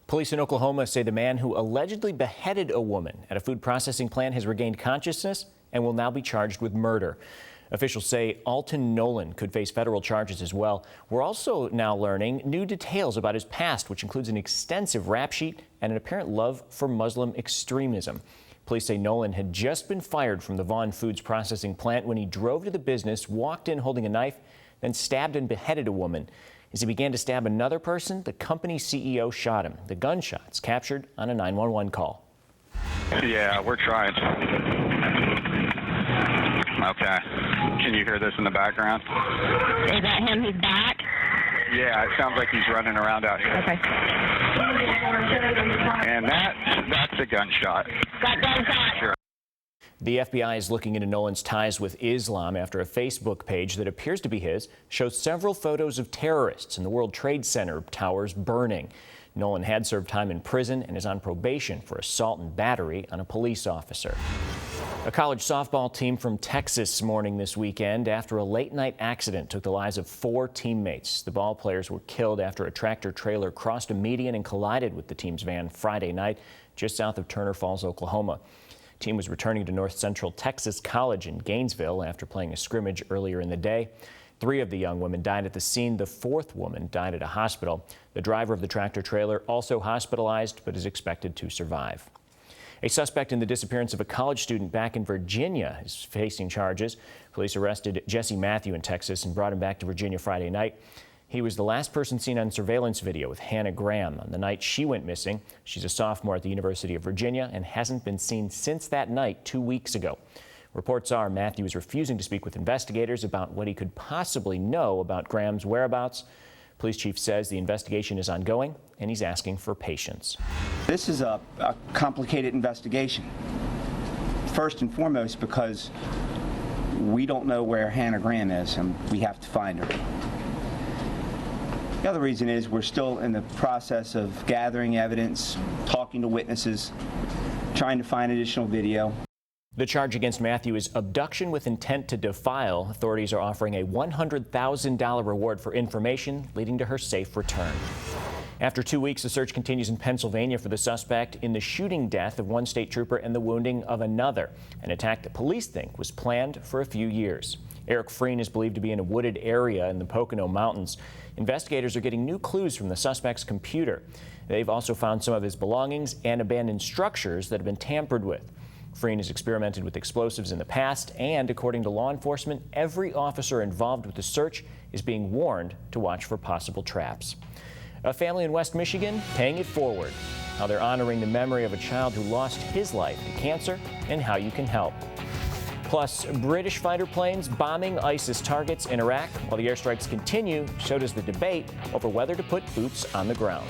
Police in Oklahoma say the man who allegedly beheaded a woman at a food processing plant has regained consciousness and will now be charged with murder. Officials say Alton Nolan could face federal charges as well. We're also now learning new details about his past, which includes an extensive rap sheet and an apparent love for Muslim extremism. Police say Nolan had just been fired from the Vaughn Foods processing plant when he drove to the business, walked in holding a knife, then stabbed and beheaded a woman. As he began to stab another person, the company's CEO shot him. The gunshots captured on a 911 call. Yeah, we're trying. Okay. Can you hear this in the background? Is that him? He's back? Yeah, it sounds like he's running around out here. Okay. And that's a gunshot. Got gunshot. Sure. The FBI is looking into Nolan's ties with Islam after a Facebook page that appears to be his shows several photos of terrorists in the World Trade Center towers burning. Nolan had served time in prison and is on probation for assault and battery on a police officer. A college softball team from Texas mourning this weekend after a late-night accident took the lives of 4 teammates. The ball players were killed after a tractor-trailer crossed a median and collided with the team's van Friday night just south of Turner Falls, Oklahoma. The team was returning to North Central Texas College in Gainesville after playing a scrimmage earlier in the day. 3 of the young women died at the scene. The 4th woman died at a hospital. The driver of the tractor-trailer also hospitalized but is expected to survive. A suspect in the disappearance of a college student back in Virginia is facing charges. Police arrested Jesse Matthew in Texas and brought him back to Virginia Friday night. He was the last person seen on surveillance video with Hannah Graham on the night she went missing. She's a sophomore at the University of Virginia and hasn't been seen since that night 2 weeks ago. Reports are Matthew is refusing to speak with investigators about what he could possibly know about Graham's whereabouts. Police chief says the investigation is ongoing and he's asking for patience. This is a complicated investigation. First and foremost because we don't know where Hannah Graham is and we have to find her. The other reason is we're still in the process of gathering evidence, talking to witnesses, trying to find additional video. The charge against Matthew is abduction with intent to defile. Authorities are offering a $100,000 reward for information leading to her safe return. After 2 weeks, the search continues in Pennsylvania for the suspect in the shooting death of one state trooper and the wounding of another, an attack that police think was planned for a few years. Eric Freen is believed to be in a wooded area in the Pocono Mountains. Investigators are getting new clues from the suspect's computer. They've also found some of his belongings and abandoned structures that have been tampered with. Freen has experimented with explosives in the past, and according to law enforcement, every officer involved with the search is being warned to watch for possible traps. A family in West Michigan paying it forward, how they're honoring the memory of a child who lost his life to cancer and how you can help. Plus, British fighter planes bombing ISIS targets in Iraq while the airstrikes continue, so does the debate over whether to put boots on the ground.